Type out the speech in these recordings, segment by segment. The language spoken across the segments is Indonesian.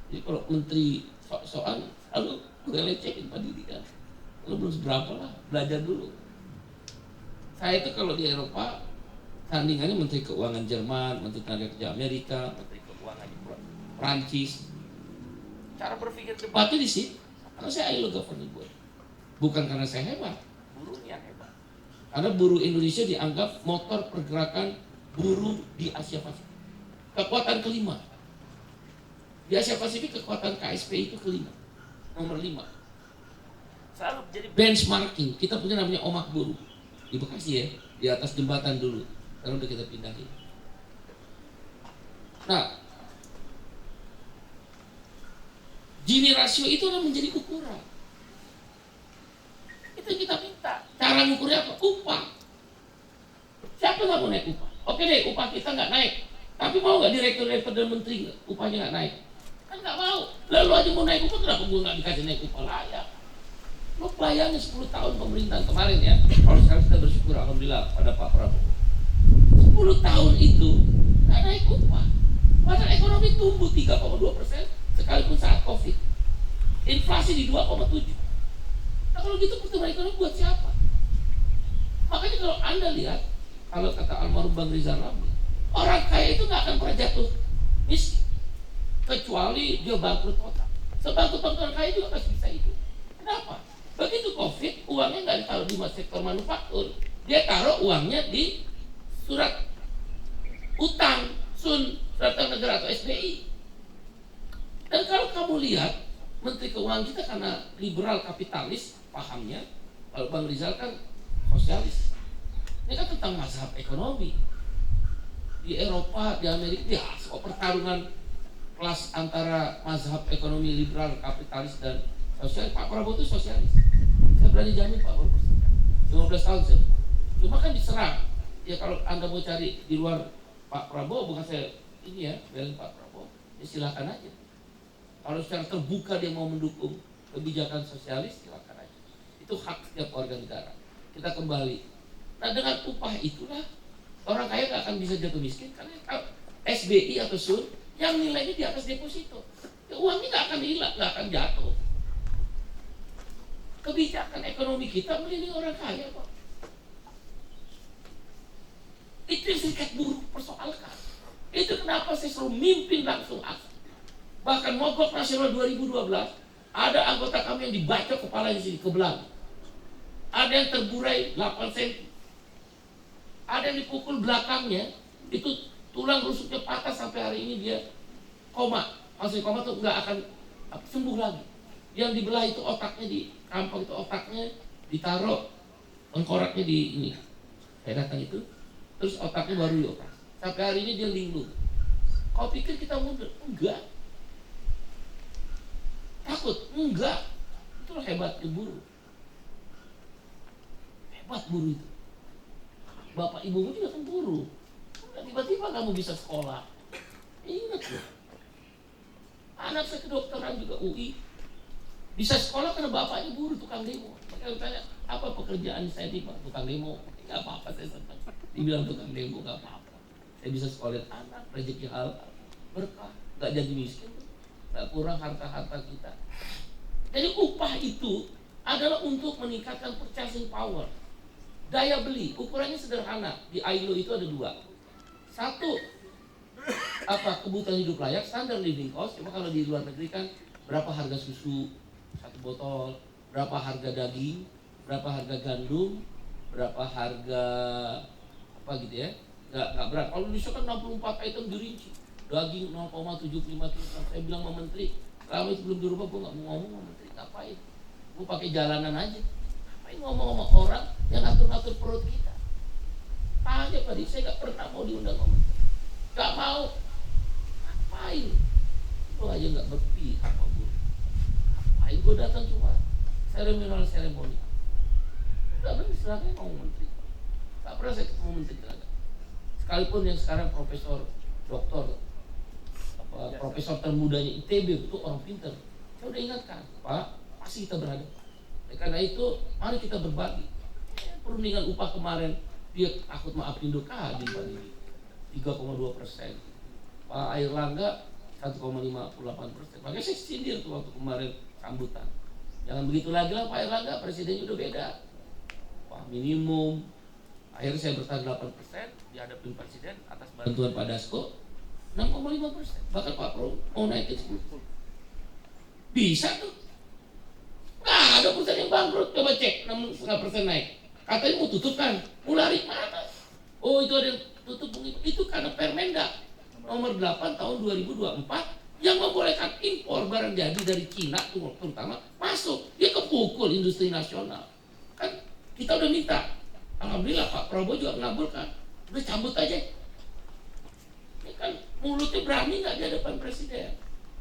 Jadi kalau menteri sok-sokan, lalu gue lecehin pendidikan. Lu belum seberapa lah, belajar dulu. Saya itu kalau di Eropa, tandingannya Menteri Keuangan Jerman, Menteri Tenaga Kerja Amerika, Menteri Keuangan Prancis. Cara berpikir debatnya di sini, karena saya ILO government board. Bukan karena saya hebat, buruhnya hebat. Karena buruh Indonesia dianggap motor pergerakan buruh di Asia Pasifik. Kekuatan kelima. Di Asia Pasifik kekuatan KSP itu kelima, nomor 5. Selalu jadi benchmarking. Kita punya namanya Omak Buruh di Bekasi ya, di atas jembatan dulu. Sekarang udah kita pindahin. Nah, Gini rasio itu adalah menjadi ukuran. Itu yang kita minta. Cara ngukurnya apa? Upah. Siapa nggak mau naik upah? Oke deh, upah kita nggak naik. Tapi mau nggak direktur dan menteri upahnya nggak naik? Kan nggak mau. Lalu aja mau naik upah, kenapa gue nggak dikasih naik upah layak? Lo bayangin 10 tahun pemerintahan kemarin ya. Kalau sekarang kita bersyukur alhamdulillah pada Pak Prabowo. 10 tahun itu nggak naik upah. Padahal ekonomi tumbuh 3,2% sekalipun saat Covid. Inflasi di 2,7. Nah kalau gitu pertumbuhan ekonomi buat siapa? Makanya kalau Anda lihat, kalau kata almarhum Bang Rizal Ramli, orang kaya itu nggak akan pernah jatuh miskin kecuali dia bangkrut total. Sebangkrut orang kaya juga masih bisa hidup. Kenapa? Begitu Covid, uangnya nggak ditaruh di sektor manufaktur, dia taruh uangnya di surat utang, surat utang negara atau SBI. Dan kalau kamu lihat, Menteri Keuangan kita karena liberal kapitalis pahamnya, kalau Bang Rizal kan sosialis. Ini kan tentang mazhab ekonomi. Di Eropa, di Amerika, ya soal pertarungan kelas antara mazhab ekonomi liberal, kapitalis dan sosialis. Pak Prabowo itu sosialis. Saya berani jamin Pak Prabowo 15 tahun sih. Cuma kan diserang. Ya kalau Anda mau cari di luar Pak Prabowo, bukan saya ini ya, belain Pak Prabowo, ya silakan aja. Kalau secara terbuka dia mau mendukung kebijakan sosialis, silakan aja. Itu hak setiap warga negara. Kita kembali. Nah dengan upah itulah orang kaya nggak akan bisa jatuh miskin karena SBI atau SUR yang nilainya di atas deposito. Ya, uangnya nggak akan hilang, nggak akan jatuh. Kebijakan ekonomi kita melindungi orang kaya kok. Itu yang serikat buruh persoalkan. Itu kenapa saya selalu mimpin langsung aksi. Bahkan mogok nasional 2012, ada anggota kami yang dibacok kepala di sini, kebelang. Ada yang terburai 8 cm. Ada yang dipukul belakangnya, itu tulang rusuknya patah sampai hari ini dia koma. Masih koma tuh nggak akan sembuh lagi. Yang dibelah itu otaknya di kampung itu otaknya ditaruh tengkoraknya di ini. Saya datang itu, terus otaknya baru dioperasi. Sampai hari ini dia linglung. Kau pikir kita mundur? Enggak. Takut? Enggak. Itulah hebatnya buruh. Hebat buruh itu. Bapak ibumu juga kan buruh. Tiba-tiba kamu bisa sekolah. Ingat loh. Anak saya kedokteran juga UI. Bisa sekolah karena bapaknya buruh, tukang demo. Makanya tanya, apa pekerjaan saya di tukang demo? Gak apa-apa, saya senang. Dibilang tukang demo gak apa-apa. Saya bisa sekolahin anak, rezeki halal, berkah, gak jadi miskin. Gak kurang harta-harta kita. Jadi upah itu adalah untuk meningkatkan purchasing power, daya beli. Ukurannya sederhana. Di ILO itu ada 2. Satu, kebutuhan hidup layak, standard living cost. Cuma kalau di luar negeri kan berapa harga susu 1 botol, berapa harga daging, berapa harga gandum, berapa harga apa gitu ya. Nggak berat. Kalau di Indonesia kan 64 item dirinci. Daging 0,75 kg. Saya bilang sama menteri, kalau itu belum dirubah, gue nggak mau ngomong sama menteri. Ngapain? Gue pakai jalanan aja. Ngapain ngomong sama orang yang ngatur-ngatur perut kita? Tanya tadi, saya nggak pernah mau diundang sama menteri. Nggak mau. Ngapain? Lo aja nggak berpihak sama gue. Ngapain gue datang cuma seremoni. Nggak benar, silakan ngomong menteri. Nggak pernah saya ketemu menteri tenaga. Sekalipun yang sekarang profesor, doktor, profesor termudanya ITB itu orang pintar. Saya udah ingatkan, Pak, pasti kita berhadapan. Karena itu, mari kita berbagi. Perundingan upah kemarin, dia takut maafin Kadin Pak ini 3,2%. Pak Airlangga 1,58%. Makanya saya sindir tuh waktu kemarin sambutan. Jangan begitu lagi lah Pak Erlangga, presidennya udah beda. Wah minimum. Akhirnya saya bertahan 8% dihadapin presiden atas bantuan Pak Dasko 6,5%. Bahkan Pak Prabowo mau naikin 10%. Bisa tuh. Nah, ada perusahaan yang bangkrut, coba cek 6,5% naik. Katanya mau tutup kan, mau lari mana? Oh itu ada yang tutup, itu karena Permendak nomor 8 tahun 2024 yang membolehkan impor barang jadi dari Cina terutama masuk. Dia kepukul industri nasional. Kan kita udah minta, alhamdulillah Pak Prabowo juga mengabulkan. Udah cabut aja. Ini kan mulutnya berani nggak di hadapan presiden.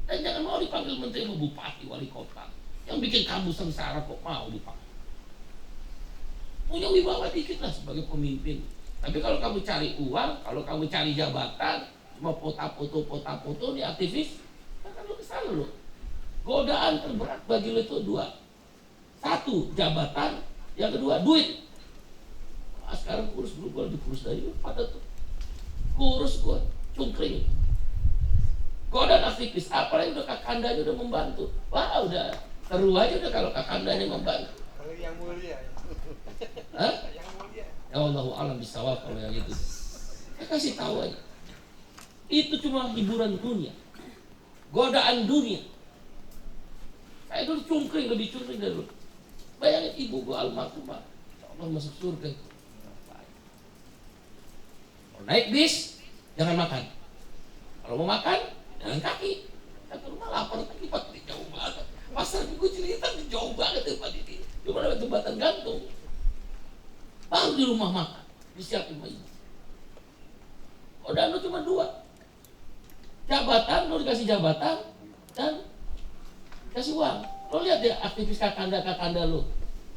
Dan jangan mau dipanggil menteri, bupati, wali kota. Yang bikin kamu sengsara kok mau dipanggil. Punya wibawa dikit lah sebagai pemimpin. Tapi kalau kamu cari uang, kalau kamu cari jabatan, cuma foto-foto nih aktivis, kan lu kesana lu. Godaan terberat bagi lu itu dua. Satu, jabatan. Yang kedua, duit. Nah, sekarang kurus dulu, gue lebih kurus dari lu pada tuh. Kurus gue, cungkring. Godaan aktivis, apalagi udah kakandanya udah membantu. Wah udah, seru aja udah kalau kakandanya membantu. Kalau yang mulia. Hah? Yang mulia. Ya Allahu alam bisawab kalau yang itu. Saya kasih tahu aja. Itu cuma hiburan dunia. Godaan dunia. Saya dulu cungkring, lebih cungkring dari dulu. Bayangin ibu gua almarhumah, Allah masuk surga. Kalau naik bis, jangan makan. Kalau mau makan, jangan kaki. Satu rumah lapar kaki pakai jauh banget. Pasar Minggu Cililitan jauh banget tempat ini. Cuma ada jembatan gantung. Baru di rumah makan, disiapin sama ibu. Godaan lu cuma dua. Jabatan, lo dikasih jabatan dan dikasih uang. Lo lihat ya aktivis kakanda lo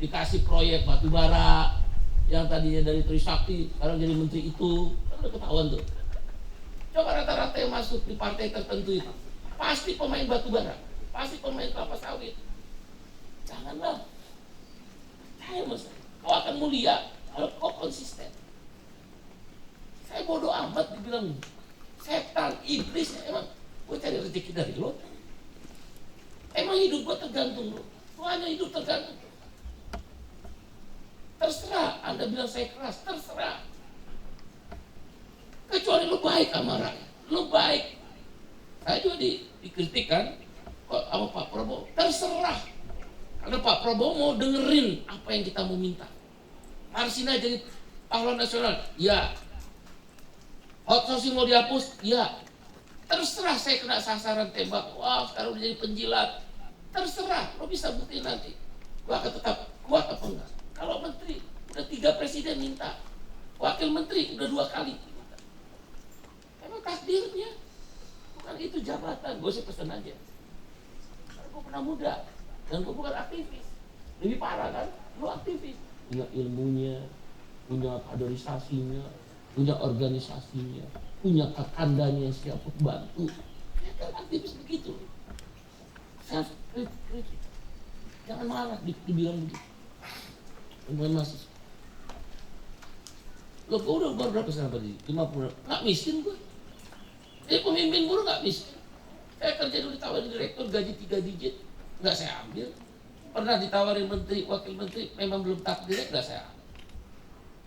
dikasih proyek batu bara yang tadinya dari Trisakti sekarang jadi menteri itu, kan udah ketahuan tuh. Coba rata-rata yang masuk di partai tertentu itu pasti pemain batu bara, pasti pemain kelapa sawit. Janganlah. Saya mas, kau akan mulia kalau kau konsisten. Saya bodoh amat dibilang setan, iblis, emang gue cari rezeki dari lo. Emang hidup gue tergantung lo. Semuanya hidup tergantung. Terserah, Anda bilang saya keras, terserah. Kecuali lo baik sama rakyat, lo baik. Saya juga dikritik kan, kok sama Pak Prabowo, terserah. Karena Pak Prabowo mau dengerin apa yang kita mau minta. Marsina jadi pahlawan nasional, ya. Outsourcing mau dihapus, ya. Terserah saya kena sasaran tembak, wah sekarang udah jadi penjilat. Terserah, lo bisa buktiin nanti. Gue akan tetap kuat apa enggak. Kalau menteri, udah 3 presiden minta. Wakil menteri, udah 2 kali minta. Emang takdirnya. Bukan itu jabatan, gue sih pesen aja. Karena gue pernah muda, dan gue bukan aktivis. Lebih parah kan, lo aktivis. Punya ilmunya, punya kaderisasinya, punya organisasinya, punya kakandanya yang siap membantu. Ya kan aktivis begitu. Self kritik. Jangan marah dibilang begitu. Temuan mahasiswa. Loh, gue udah umur berapa sekarang tadi? 50. Nggak miskin gue. Jadi pemimpin buruh nggak miskin. Saya kerja dulu ditawarin direktur gaji 3 digit, nggak saya ambil. Pernah ditawarin menteri, wakil menteri, memang belum takdirnya, nggak saya ambil.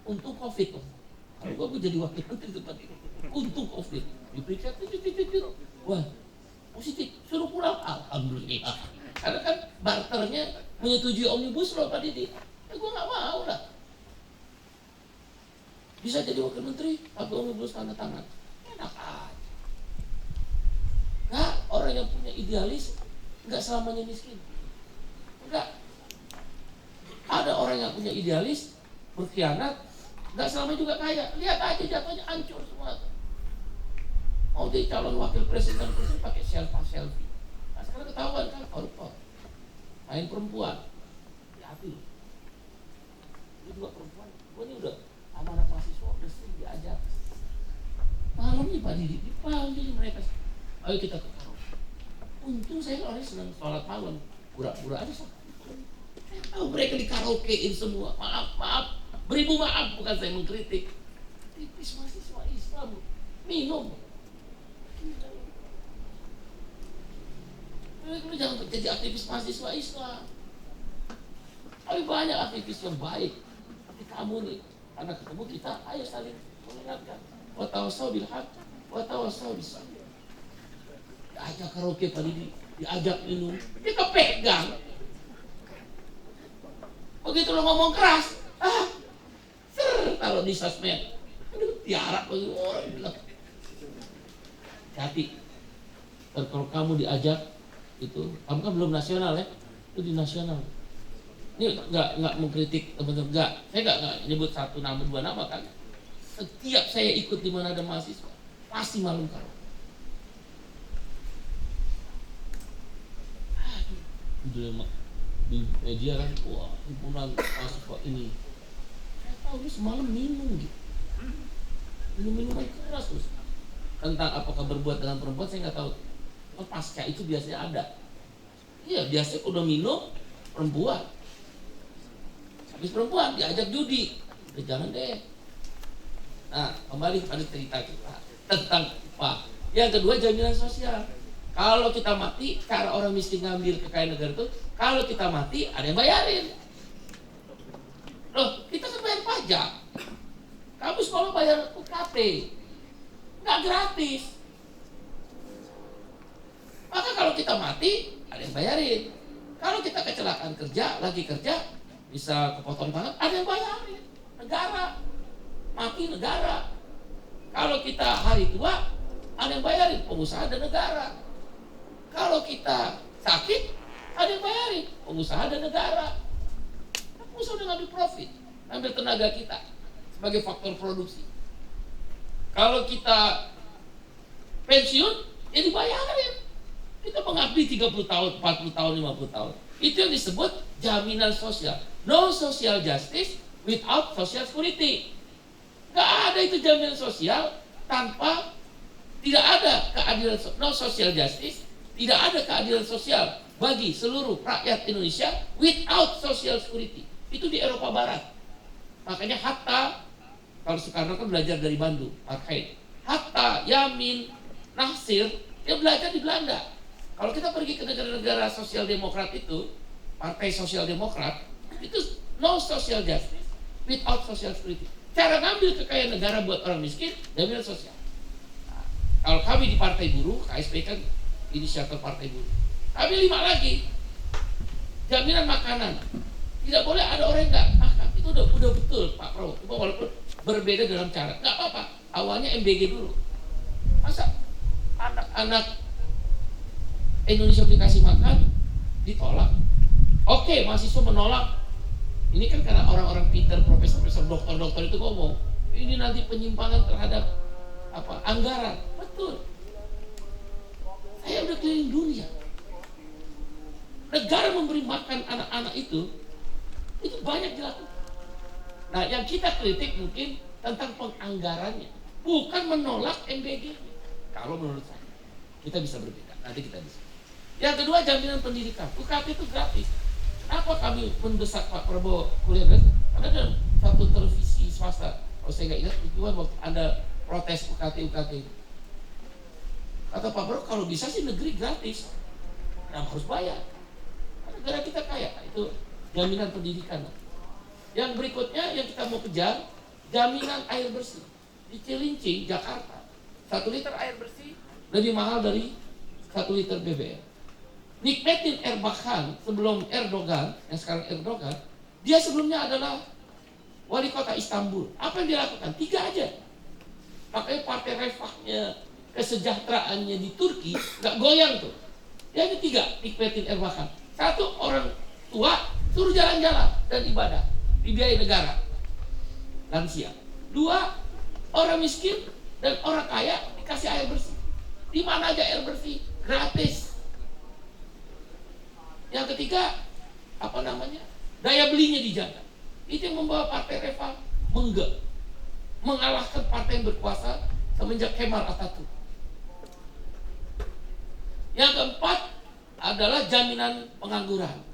Untung COVID kok. Kalau gue jadi wakil menteri tempat itu, untung COVID. Diperiksa, wah positif, suruh pulang, alhamdulillah. Karena kan barternya menyetujui omnibus law Pak Didi. Ya gue nggak mau lah. Bisa jadi wakil menteri, tapi omnibus tanda tangan. Enak aja. Nggak, orang yang punya idealis nggak selamanya miskin. Enggak. Ada orang yang punya idealis berkhianat, nggak selamanya juga kaya. Lihat aja jatuhnya hancur semua. Mau jadi calon wakil presiden pakai selfie. Nah sekarang ketahuan kan koruptor, main perempuan. Hati-hati. Ini juga perempuan. Gue ini udah sama anak mahasiswa udah sering diajak. Malam nih Pak Didi dipanggil mereka. Ayo kita ke karaoke. Untung saya orangnya senang sholat malam. Pura-pura aja sholat. Saya tahu mereka di karaokein semua. Maaf. Beribu maaf, bukan saya mengkritik. Tipis mahasiswa Islam minum. Lu jangan jadi aktivis mahasiswa Islam. Tapi banyak aktivis yang baik. Tapi kamu nih, karena ketemu kita, ayo saling mengingatkan. Wa tawassaw bil haq, wa tawassaw bis sabr. Diajak karaoke tadi, diajak minum, dia kepegang. Begitu lo ngomong keras, taruh di sosmed. Aduh, tiarap bagi orang bilang. Hati. Dan kalau kamu diajak itu, kamu kan belum nasional ya, itu di nasional. Ini nggak mengkritik teman-teman, saya nggak nyebut satu nama dua nama kan. Setiap saya ikut di mana ada mahasiswa, pasti malu kalau. Aduh, di media kan, wah himpunan mahasiswa ini. Saya tahu ini semalam minum gitu, minuman keras terus. Tentang apakah berbuat dengan perempuan saya nggak tahu. Pasca itu biasanya ada. Iya, biasanya udah minum perempuan. Habis perempuan diajak judi. Udah jangan deh. Nah, kembali pada cerita kita tentang apa? Yang kedua, jaminan sosial. Kalau kita mati, cara orang miskin ngambil kekayaan negara itu, kalau kita mati ada yang bayarin. Loh, kita kan bayar pajak. Kamu sekolah bayar UKT. Nggak gratis. Maka kalau kita mati, ada yang bayarin. Kalau kita kecelakaan kerja, lagi kerja, bisa kepotong tangan, ada yang bayarin. Negara. Mati negara. Kalau kita hari tua, ada yang bayarin. Pengusaha dan negara. Kalau kita sakit, ada yang bayarin. Pengusaha dan negara. Pengusaha udah ngambil profit. Ngambil tenaga kita sebagai faktor produksi. Kalau kita pensiun, ya dibayarin. Kita mengabdi 30 tahun, 40 tahun, 50 tahun. Itu yang disebut jaminan sosial. No social justice without social security. Gak ada itu jaminan sosial tanpa tidak ada keadilan. No social justice, tidak ada keadilan sosial bagi seluruh rakyat Indonesia without social security. Itu di Eropa Barat. Makanya Hatta, kalau Soekarno kan belajar dari Bandung, Arkaid. Hatta, Yamin, Nasir, dia belajar di Belanda. Kalau kita pergi ke negara-negara sosial demokrat itu, partai sosial demokrat, itu no social justice without social security. Cara ngambil kekayaan negara buat orang miskin, jaminan sosial. Nah, kalau kami di partai buruh, KSP kan inisiator partai buruh. Kami 5 lagi, jaminan makanan. Tidak boleh ada orang yang nggak makan. Itu udah betul Pak Prabowo. Walaupun berbeda dalam cara, nggak apa-apa. Awalnya MBG dulu. Masa anak-anak Indonesia dikasih makan, ditolak. Oke, mahasiswa menolak. Ini kan karena orang-orang pintar, profesor-profesor, dokter-dokter itu ngomong, ini nanti penyimpangan terhadap anggaran. Betul. Saya udah keliling dunia. Negara memberi makan anak-anak itu banyak dilakukan. Nah, yang kita kritik mungkin tentang penganggarannya, bukan menolak MBG. Kalau menurut saya, kita bisa berbeda. Nanti kita bisa. Yang kedua, jaminan pendidikan. UKT itu gratis. Kenapa kami mendesak Pak Prabowo kuliah gratis? Karena ada satu televisi swasta, kalau saya nggak ingat, itu waktu ada protes UKT. Kata Pak Prabowo, kalau bisa sih negeri gratis, kenapa harus bayar? Karena negara kita kaya. Itu jaminan pendidikan. Yang berikutnya yang kita mau kejar, jaminan air bersih. Di Cilincing, Jakarta, 1 liter air bersih lebih mahal dari 1 liter BBM. Nikmetin Erbakan sebelum Erdogan, yang sekarang Erdogan, dia sebelumnya adalah wali kota Istanbul. Apa yang dia lakukan? 3 aja. Makanya partai Refahnya, kesejahteraannya di Turki gak goyang tuh. Dia hanya 3, nikmetin Erbakan. 1, orang tua suruh jalan-jalan dan ibadah, dibiayai negara, lansia. 2, orang miskin dan orang kaya dikasih air bersih. Di mana aja air bersih, gratis. Yang ketiga, daya belinya dijaga. Itu yang membawa partai Refah mengalahkan partai yang berkuasa semenjak Kemal Atatürk. Yang keempat adalah jaminan pengangguran.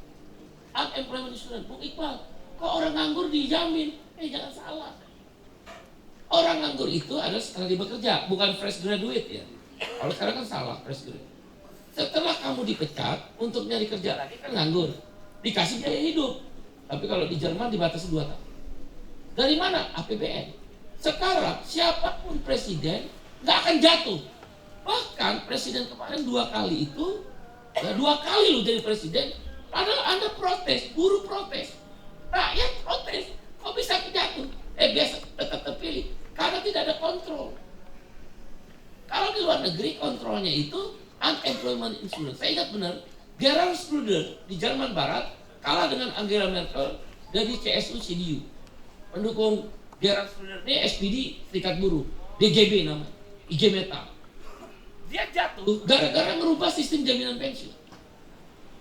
Unemployment insurance. Bung Iqbal, kok orang nganggur dijamin? Jangan salah. Orang nganggur itu adalah setelah dia bekerja, bukan fresh graduate ya. Kalau sekarang kan salah fresh graduate. Setelah kamu dipecat, untuk nyari kerja lagi kan nganggur, dikasih biaya hidup. Tapi kalau di Jerman dibatasi 2 tahun. Dari mana? APBN. Sekarang siapapun presiden nggak akan jatuh. Bahkan presiden kemarin 2 kali itu, ya 2 kali lo jadi presiden, padahal Anda protes, buruh protes, rakyat protes, kok bisa jatuh? Biasa tetap terpilih, karena tidak ada kontrol. Kalau di luar negeri kontrolnya itu unemployment insurance. Saya ingat benar, Gerhard Schröder di Jerman Barat kalah dengan Angela Merkel dari CSU-CDU. Pendukung Gerhard Schröder ini SPD, Serikat Buruh, DGB namanya, IG Metall. Dia jatuh gara-gara merubah sistem jaminan pensiun.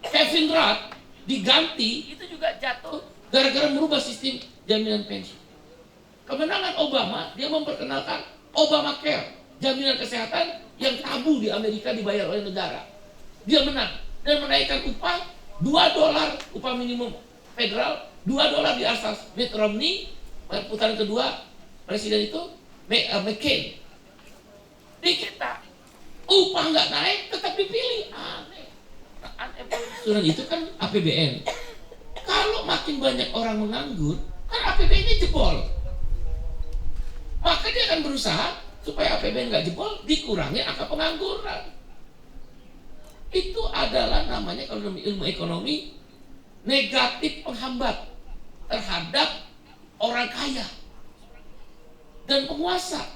Kevin Rudd diganti itu juga jatuh gara-gara merubah sistem jaminan pensiun. Kemenangan Obama, dia memperkenalkan Obamacare, jaminan kesehatan yang tabu di Amerika dibayar oleh negara. Dia menang dan menaikkan upah $2 upah minimum federal, $2 di asas Mitt Romney. Putaran kedua presiden itu McCain. Di kita upah nggak naik tetap dipilih, aneh. Surat itu kan APBN. Kalau makin banyak orang menganggur, kan APBN-nya jebol. Maka dia akan berusaha supaya APBN nggak jebol, dikurangi angka pengangguran. Itu adalah namanya kalau dalam ilmu ekonomi negatif penghambat terhadap orang kaya dan penguasa.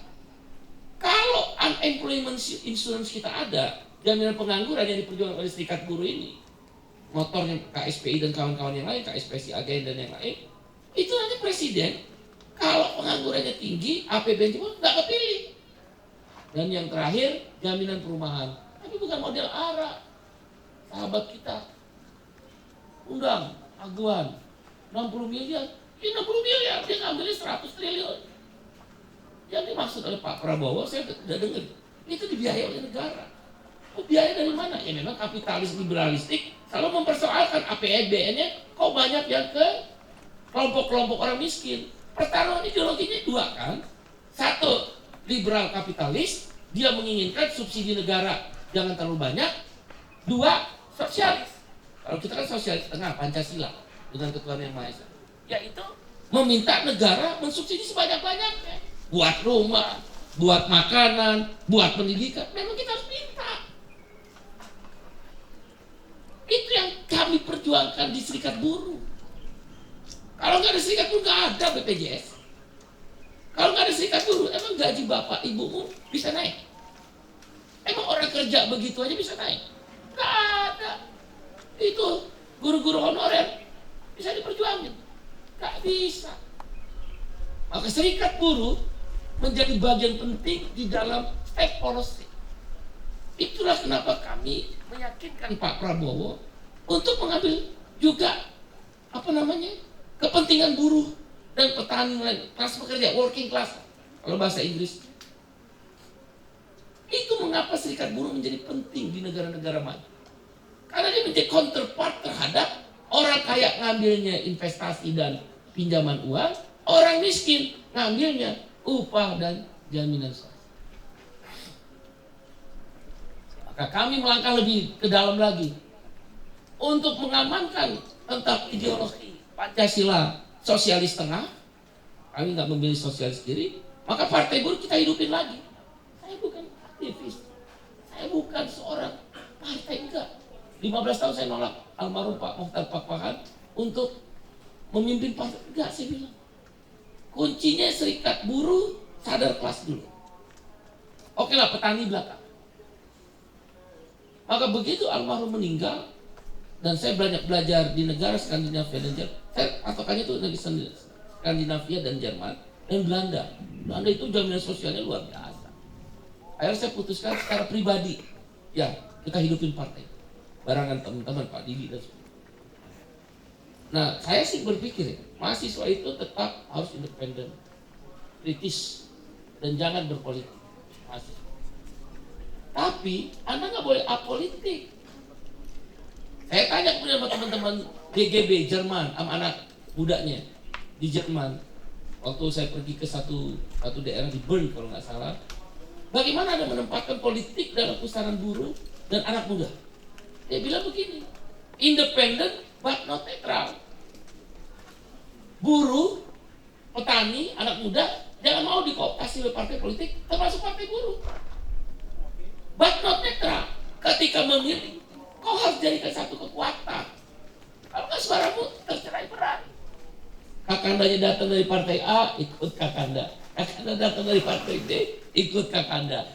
Kalau unemployment insurance kita ada, jaminan pengangguran yang diperjuangkan oleh Serikat Buruh ini, motornya KSPI dan kawan-kawan yang lain, KSPSI, AGN dan yang lain, itu nanti presiden kalau penganggurannya tinggi, APBN cuma nggak kepilih. Dan yang terakhir, jaminan perumahan. Tapi bukan model ARA. Sahabat kita undang aguan 60 miliar. Ini 60 miliar, dia ngambilnya 100 triliun. Yang dimaksud oleh Pak Prabowo, saya sudah dengar, itu dibiayai oleh negara. Oh, biaya dari mana? Ya memang kapitalis liberalistik selalu mempersoalkan APBN-nya kok banyak yang ke kelompok-kelompok orang miskin. Pertarungan ideologinya 2 kan. 1, liberal kapitalis, dia menginginkan subsidi negara jangan terlalu banyak. 2, sosialis. Kalau kita kan sosialis tengah, Pancasila dengan Ketuhanan Yang Maha Esa, yaitu meminta negara mensubsidi sebanyak-banyaknya, buat rumah, buat makanan, buat pendidikan. Memang kita harus minta. Itu yang kami perjuangkan di Serikat Buruh. Kalau nggak ada Serikat Buruh, nggak ada BPJS. Kalau nggak ada Serikat Buruh, emang gaji bapak ibumu bisa naik? Emang orang kerja begitu aja bisa naik? Nggak ada. Itu guru-guru honorer bisa diperjuangin? Nggak bisa. Maka Serikat Buruh menjadi bagian penting di dalam state policy. Itulah kenapa kami meyakinkan Pak Prabowo untuk mengambil juga kepentingan buruh dan petani lain, kelas pekerja, working class kalau bahasa Inggris. Itu mengapa Serikat Buruh menjadi penting di negara-negara maju. Karena dia menjadi counterpart terhadap orang kaya ngambilnya investasi dan pinjaman uang, orang miskin ngambilnya upah dan jaminan sosial. Maka kami melangkah lebih ke dalam lagi untuk mengamankan tentang ideologi Pancasila sosialis tengah. Kami nggak memilih sosialis kiri, maka Partai Buruh kita hidupin lagi. Saya bukan aktivis, saya bukan seorang partai, enggak. 15 tahun saya nolak almarhum Pak Mokhtar Pakpahan untuk memimpin partai, enggak, saya bilang. Kuncinya Serikat Buruh sadar kelas dulu. Oke lah, petani belakang. Maka begitu almarhum meninggal, dan saya banyak belajar di negara Skandinavia dan Jerman. Saya patokannya itu negeri Skandinavia dan Jerman dan Belanda. Belanda itu jaminan sosialnya luar biasa. Akhirnya saya putuskan secara pribadi, ya kita hidupin partai. Barangan teman-teman Pak Didi dan sebagainya. Nah, saya sih berpikir mahasiswa itu tetap harus independen, kritis, dan jangan berpolitik. Mahasiswa. Tapi Anda nggak boleh apolitik. Saya tanya kemudian sama teman-teman DGB Jerman, sama anak mudanya di Jerman. Waktu saya pergi ke satu daerah di Bern kalau nggak salah, bagaimana Anda menempatkan politik dalam pusaran buruh dan anak muda? Dia bilang begini, independen but not netral. Buruh, petani, anak muda jangan mau dikooptasi oleh partai politik, termasuk partai buruh. But not netral. Ketika memilih, kau harus jadikan satu kekuatan. Kalau nggak suaramu tercerai berai. Kakandanya datang dari partai A, ikut kakanda. Kakanda datang dari partai B, ikut kakanda.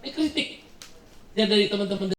Ini kritik. Dan dari teman-teman